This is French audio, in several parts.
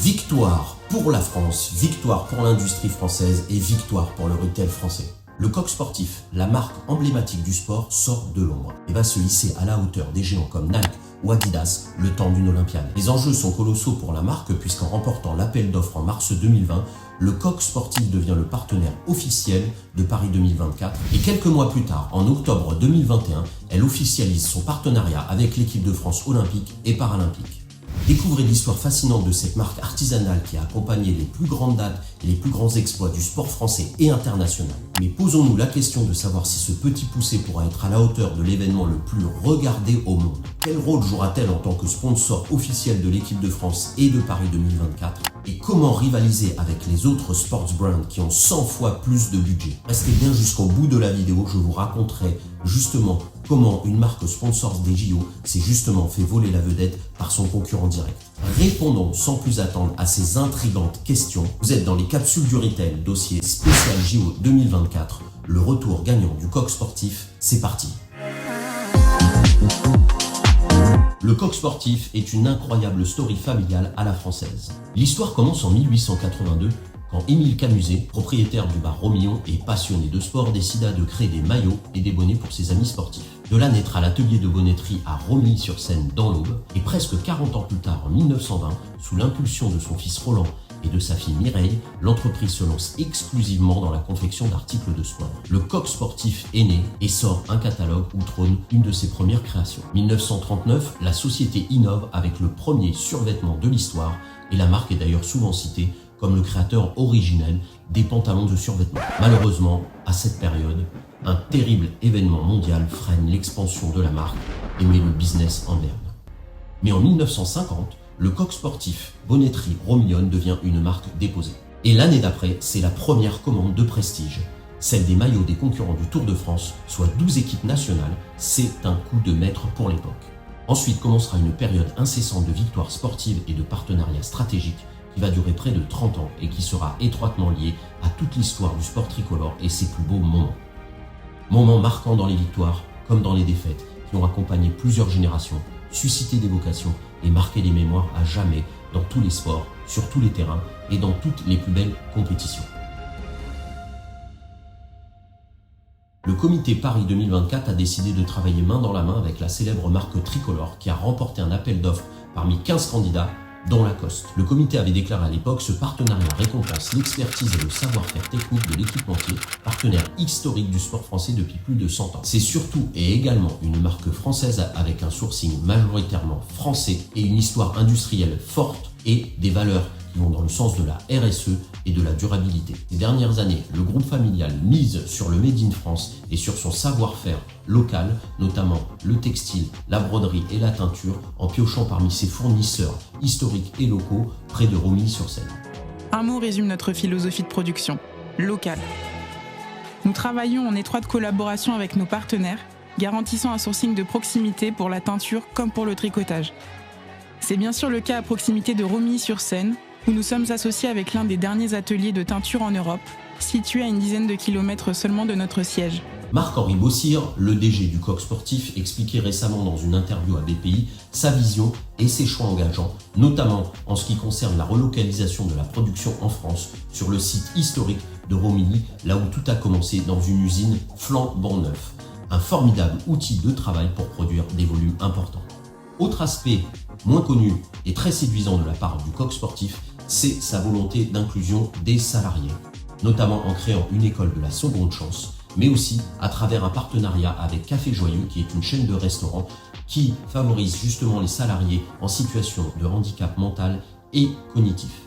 Victoire pour la France, victoire pour l'industrie française et victoire pour le retail français. Le Coq Sportif, la marque emblématique du sport, sort de l'ombre et va se hisser à la hauteur des géants comme Nike ou Adidas le temps d'une Olympiade. Les enjeux sont colossaux pour la marque puisqu'en remportant l'appel d'offres en mars 2020, le Coq Sportif devient le partenaire officiel de Paris 2024 et quelques mois plus tard, en octobre 2021, elle officialise son partenariat avec l'équipe de France olympique et paralympique. Découvrez l'histoire fascinante de cette marque artisanale qui a accompagné les plus grandes dates et les plus grands exploits du sport français et international. Mais posons-nous la question de savoir si ce petit poussé pourra être à la hauteur de l'événement le plus regardé au monde. Quel rôle jouera-t-elle en tant que sponsor officiel de l'équipe de France et de Paris 2024 ? Et comment rivaliser avec les autres sports brands qui ont 100 fois plus de budget ? Restez bien jusqu'au bout de la vidéo, je vous raconterai justement comment une marque sponsor des JO s'est justement fait voler la vedette par son concurrent direct. Répondons sans plus attendre à ces intrigantes questions. Vous êtes dans les capsules du retail, dossier spécial JO 2024, le retour gagnant du Coq Sportif, c'est parti. Le Coq Sportif est une incroyable story familiale à la française. L'histoire commence en 1882 quand Émile Camuset, propriétaire du bar Romillon et passionné de sport, décida de créer des maillots et des bonnets pour ses amis sportifs. De là naîtra l'atelier de bonnetterie à Romilly-sur-Seine dans l'Aube et presque 40 ans plus tard, en 1920, sous l'impulsion de son fils Roland et de sa fille Mireille, l'entreprise se lance exclusivement dans la confection d'articles de sport. Le Coq Sportif est né et sort un catalogue où trône une de ses premières créations. 1939, la société innove avec le premier survêtement de l'histoire et la marque est d'ailleurs souvent citée comme le créateur originel des pantalons de survêtement. Malheureusement, à cette période, un terrible événement mondial freine l'expansion de la marque et met le business en berne. Mais en 1950, le Coq Sportif Bonnetterie Romillon devient une marque déposée. Et l'année d'après, c'est la première commande de prestige, celle des maillots des concurrents du Tour de France, soit 12 équipes nationales, c'est un coup de maître pour l'époque. Ensuite commencera une période incessante de victoires sportives et de partenariats stratégiques qui va durer près de 30 ans et qui sera étroitement lié à toute l'histoire du sport tricolore et ses plus beaux moments. Moments marquants dans les victoires comme dans les défaites qui ont accompagné plusieurs générations, suscité des vocations et marqué les mémoires à jamais dans tous les sports, sur tous les terrains et dans toutes les plus belles compétitions. Le comité Paris 2024 a décidé de travailler main dans la main avec la célèbre marque tricolore qui a remporté un appel d'offres parmi 15 candidats dont Lacoste. Le comité avait déclaré à l'époque ce partenariat récompense l'expertise et le savoir-faire technique de l'équipementier, partenaire historique du sport français depuis plus de 100 ans. C'est surtout et également une marque française avec un sourcing majoritairement français et une histoire industrielle forte et des valeurs qui vont dans le sens de la RSE et de la durabilité. Ces dernières années, le groupe familial mise sur le Made in France et sur son savoir-faire local, notamment le textile, la broderie et la teinture, en piochant parmi ses fournisseurs historiques et locaux près de Romilly-sur-Seine. Un mot résume notre philosophie de production, local. Nous travaillons en étroite collaboration avec nos partenaires, garantissant un sourcing de proximité pour la teinture comme pour le tricotage. C'est bien sûr le cas à proximité de Romilly-sur-Seine, où nous sommes associés avec l'un des derniers ateliers de teinture en Europe, situé à une dizaine de kilomètres seulement de notre siège. Marc-Henri Bossire, le DG du Coq Sportif, expliquait récemment dans une interview à BPI sa vision et ses choix engageants, notamment en ce qui concerne la relocalisation de la production en France sur le site historique de Romilly, là où tout a commencé dans une usine flambant neuf. Un formidable outil de travail pour produire des volumes importants. Autre aspect moins connu et très séduisant de la part du Coq Sportif, c'est sa volonté d'inclusion des salariés, notamment en créant une école de la seconde chance, mais aussi à travers un partenariat avec Café Joyeux, qui est une chaîne de restaurants qui favorise justement les salariés en situation de handicap mental et cognitif.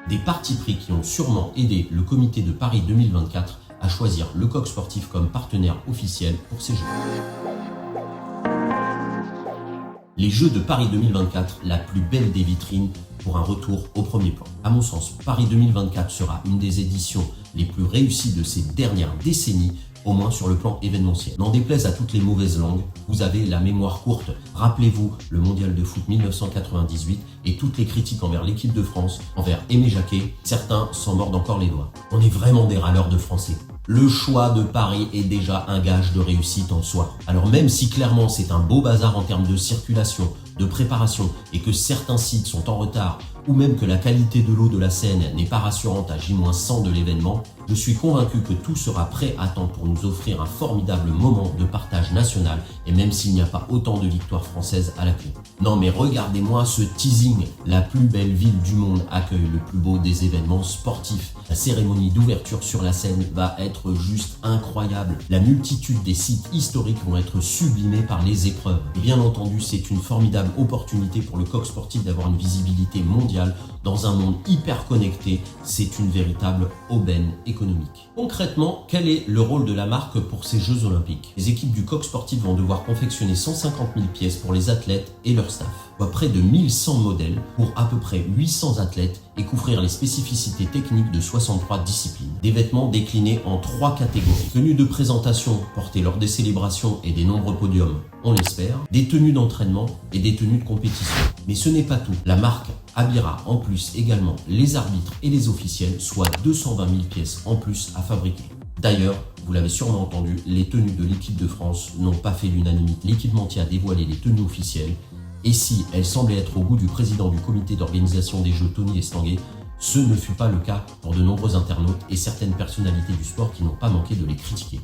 Des partis pris qui ont sûrement aidé le comité de Paris 2024 à choisir le Coq Sportif comme partenaire officiel pour ces Jeux. Les Jeux de Paris 2024, la plus belle des vitrines pour un retour au premier plan. À mon sens, Paris 2024 sera une des éditions les plus réussies de ces dernières décennies, au moins sur le plan événementiel. N'en déplaise à toutes les mauvaises langues, vous avez la mémoire courte. Rappelez-vous le mondial de foot 1998 et toutes les critiques envers l'équipe de France, envers Aimé Jacquet, certains s'en mordent encore les doigts. On est vraiment des râleurs de Français. Le choix de Paris est déjà un gage de réussite en soi. Alors même si clairement c'est un beau bazar en termes de circulation, de préparation et que certains sites sont en retard ou même que la qualité de l'eau de la Seine n'est pas rassurante à J-100 de l'événement, je suis convaincu que tout sera prêt à temps pour nous offrir un formidable moment de partage national, et même s'il n'y a pas autant de victoires françaises à la clé. Non mais regardez-moi ce teasing, la plus belle ville du monde accueille le plus beau des événements sportifs. La cérémonie d'ouverture sur la Seine va être juste incroyable. La multitude des sites historiques vont être sublimés par les épreuves. Et bien entendu, c'est une formidable opportunité pour le coq sportif d'avoir une visibilité mondiale dans un monde hyper connecté. C'est une véritable aubaine économique. Concrètement, quel est le rôle de la marque pour ces Jeux Olympiques? Les équipes du coq sportif vont devoir confectionner 150 000 pièces pour les athlètes et leur staff, soit près de 1100 modèles pour à peu près 800 athlètes et couvrir les spécificités techniques de 63 disciplines. Des vêtements déclinés en 3 catégories. Tenues de présentation portées lors des célébrations et des nombreux podiums, on l'espère, des tenues d'entraînement et des tenues de compétition. Mais ce n'est pas tout. La marque habillera en plus également les arbitres et les officiels, soit 220 000 pièces en plus à fabriquer. D'ailleurs, vous l'avez sûrement entendu, les tenues de l'équipe de France n'ont pas fait l'unanimité. L'équipementier a dévoilé les tenues officielles. Et si elle semblait être au goût du président du comité d'organisation des Jeux, Tony Estanguet, ce ne fut pas le cas pour de nombreux internautes et certaines personnalités du sport qui n'ont pas manqué de les critiquer.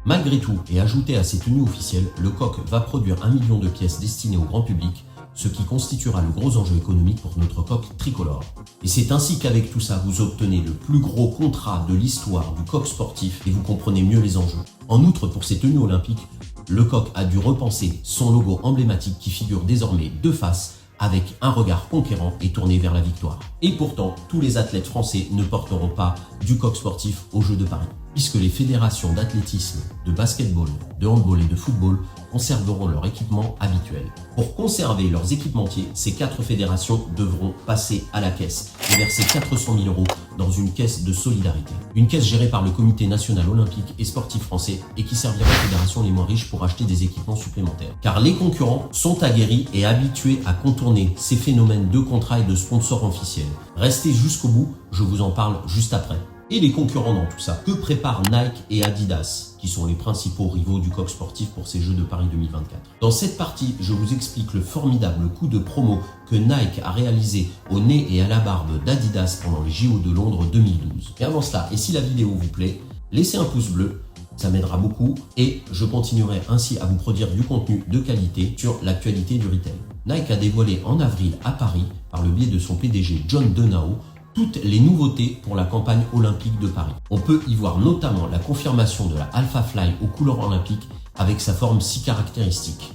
Malgré tout, et ajouté à ces tenues officielles, le coq va produire 1 million de pièces destinées au grand public, ce qui constituera le gros enjeu économique pour notre coq tricolore. Et c'est ainsi qu'avec tout ça, vous obtenez le plus gros contrat de l'histoire du coq sportif et vous comprenez mieux les enjeux. En outre, pour ces tenues olympiques, le coq a dû repenser son logo emblématique qui figure désormais de face avec un regard conquérant et tourné vers la victoire. Et pourtant, tous les athlètes français ne porteront pas du coq sportif aux Jeux de Paris, puisque les fédérations d'athlétisme, de basketball, de handball et de football conserveront leur équipement habituel. Pour conserver leurs équipementiers, ces 4 fédérations devront passer à la caisse et verser 400 000 € dans une caisse de solidarité. Une caisse gérée par le Comité national olympique et sportif français et qui servira aux fédérations les moins riches pour acheter des équipements supplémentaires. Car les concurrents sont aguerris et habitués à contourner ces phénomènes de contrats et de sponsors officiels. Restez jusqu'au bout, je vous en parle juste après. Et les concurrents dans tout ça, que préparent Nike et Adidas, qui sont les principaux rivaux du coq sportif pour ces Jeux de Paris 2024. Dans cette partie, je vous explique le formidable coup de promo que Nike a réalisé au nez et à la barbe d'Adidas pendant les JO de Londres 2012. Et avant cela, et si la vidéo vous plaît, laissez un pouce bleu, ça m'aidera beaucoup et je continuerai ainsi à vous produire du contenu de qualité sur l'actualité du retail. Nike a dévoilé en avril à Paris, par le biais de son PDG John Donahoe, toutes les nouveautés pour la campagne olympique de Paris. On peut y voir notamment la confirmation de la Alpha Fly aux couleurs olympiques avec sa forme si caractéristique.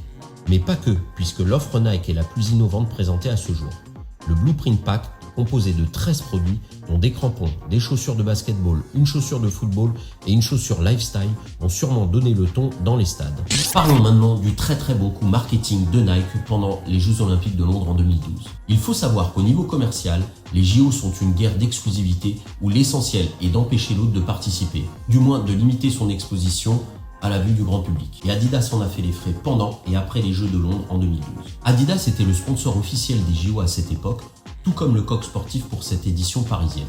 Mais pas que, puisque l'offre Nike est la plus innovante présentée à ce jour. Le Blueprint Pack, composé de 13 produits, dont des crampons, des chaussures de basketball, une chaussure de football et une chaussure lifestyle, vont sûrement donner le ton dans les stades. Parlons maintenant du très bon coup marketing de Nike pendant les Jeux Olympiques de Londres en 2012. Il faut savoir qu'au niveau commercial, les JO sont une guerre d'exclusivité où l'essentiel est d'empêcher l'autre de participer, du moins de limiter son exposition à la vue du grand public. Et Adidas en a fait les frais pendant et après les Jeux de Londres en 2012. Adidas était le sponsor officiel des JO à cette époque, tout comme le coq sportif pour cette édition parisienne.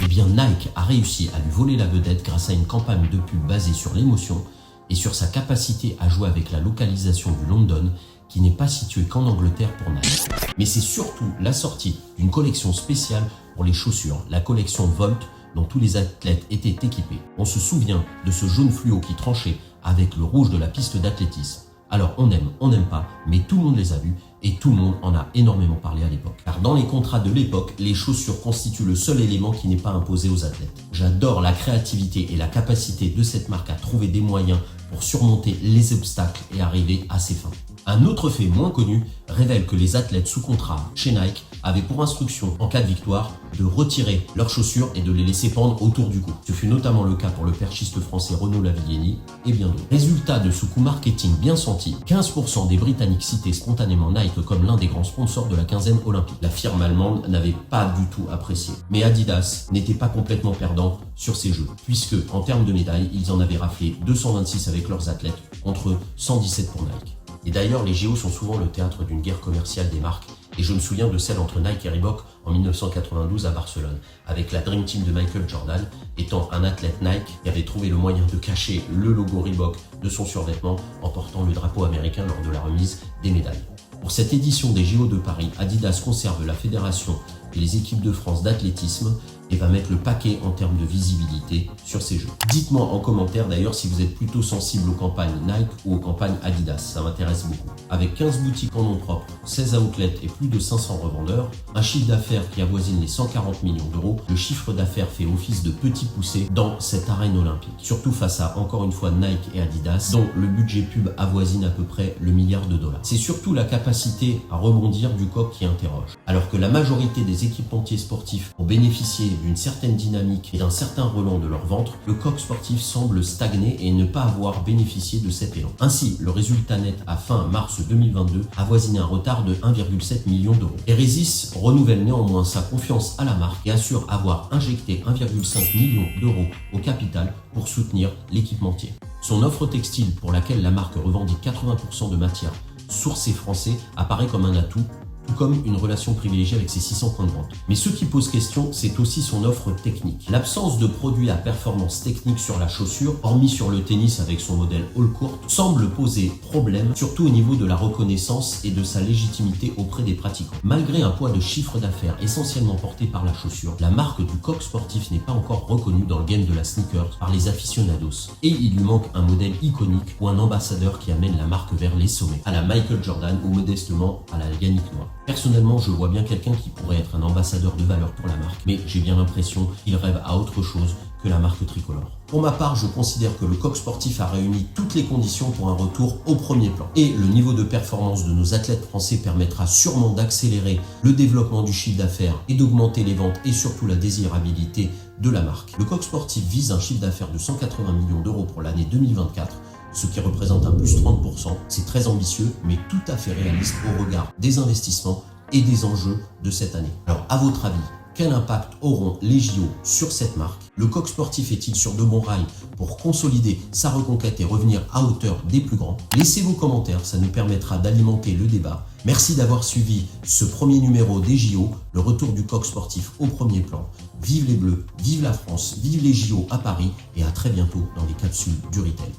Et bien Nike a réussi à lui voler la vedette grâce à une campagne de pub basée sur l'émotion et sur sa capacité à jouer avec la localisation du London, qui n'est pas situé qu'en Angleterre pour Nike. Mais c'est surtout la sortie d'une collection spéciale pour les chaussures, la collection Volt, dont tous les athlètes étaient équipés. On se souvient de ce jaune fluo qui tranchait avec le rouge de la piste d'athlétisme. Alors on n'aime pas, mais tout le monde les a vus et tout le monde en a énormément parlé à l'époque. Car dans les contrats de l'époque, les chaussures constituent le seul élément qui n'est pas imposé aux athlètes. J'adore la créativité et la capacité de cette marque à trouver des moyens pour surmonter les obstacles et arriver à ses fins. Un autre fait moins connu révèle que les athlètes sous contrat chez Nike avaient pour instruction, en cas de victoire, de retirer leurs chaussures et de les laisser pendre autour du cou. Ce fut notamment le cas pour le perchiste français Renaud Lavillenie et bien d'autres. Résultat de ce coup marketing bien senti, 15% des Britanniques citaient spontanément Nike comme l'un des grands sponsors de la quinzaine olympique. La firme allemande n'avait pas du tout apprécié. Mais Adidas n'était pas complètement perdant sur ces jeux, puisque en termes de médailles, ils en avaient raflé 226 avec leurs athlètes contre 117 pour Nike. Et d'ailleurs, les JO sont souvent le théâtre d'une guerre commerciale des marques, et je me souviens de celle entre Nike et Reebok en 1992 à Barcelone, avec la Dream Team de Michael Jordan étant un athlète Nike qui avait trouvé le moyen de cacher le logo Reebok de son survêtement en portant le drapeau américain lors de la remise des médailles. Pour cette édition des JO de Paris, Adidas conserve la fédération et les équipes de France d'athlétisme et va mettre le paquet en termes de visibilité sur ces jeux. Dites-moi en commentaire d'ailleurs si vous êtes plutôt sensible aux campagnes Nike ou aux campagnes Adidas, ça m'intéresse beaucoup. Avec 15 boutiques en nom propre, 16 outlets et plus de 500 revendeurs, un chiffre d'affaires qui avoisine les 140 millions d'euros, le chiffre d'affaires fait office de petit poussé dans cette arène olympique. Surtout face à, encore une fois, Nike et Adidas, dont le budget pub avoisine à peu près le milliard de dollars. C'est surtout la capacité à rebondir du COQ qui interroge. Alors que la majorité des équipementiers sportifs ont bénéficié d'une certaine dynamique et d'un certain relent de leur ventre, le COQ sportif semble stagner et ne pas avoir bénéficié de cet élan. Ainsi, le résultat net à fin mars 2022 avoisine un retard de 1,7 million d'euros. Eresis renouvelle néanmoins sa confiance à la marque et assure avoir injecté 1,5 million d'euros au capital pour soutenir l'équipementier. Son offre textile, pour laquelle la marque revendique 80% de matières sourcées français, apparaît comme un atout, tout comme une relation privilégiée avec ses 600 points de vente. Mais ce qui pose question, c'est aussi son offre technique. L'absence de produits à performance technique sur la chaussure, hormis sur le tennis avec son modèle all court, semble poser problème, surtout au niveau de la reconnaissance et de sa légitimité auprès des pratiquants. Malgré un poids de chiffre d'affaires essentiellement porté par la chaussure, la marque du COQ sportif n'est pas encore reconnue dans le game de la sneaker par les aficionados. Et il lui manque un modèle iconique ou un ambassadeur qui amène la marque vers les sommets, à la Michael Jordan ou modestement à la Yannick Noah. Personnellement, je vois bien quelqu'un qui pourrait être un ambassadeur de valeur pour la marque, mais j'ai bien l'impression qu'il rêve à autre chose que la marque tricolore. Pour ma part, je considère que le COQ sportif a réuni toutes les conditions pour un retour au premier plan. Et le niveau de performance de nos athlètes français permettra sûrement d'accélérer le développement du chiffre d'affaires et d'augmenter les ventes et surtout la désirabilité de la marque. Le COQ sportif vise un chiffre d'affaires de 180 millions d'euros pour l'année 2024, ce qui représente un plus 30%. C'est très ambitieux, mais tout à fait réaliste au regard des investissements et des enjeux de cette année. Alors, à votre avis, quel impact auront les JO sur cette marque? Le COQ sportif est-il sur de bons rails pour consolider sa reconquête et revenir à hauteur des plus grands? Laissez vos commentaires, ça nous permettra d'alimenter le débat. Merci d'avoir suivi ce premier numéro des JO, le retour du COQ sportif au premier plan. Vive les Bleus, vive la France, vive les JO à Paris et à très bientôt dans les capsules du Retail.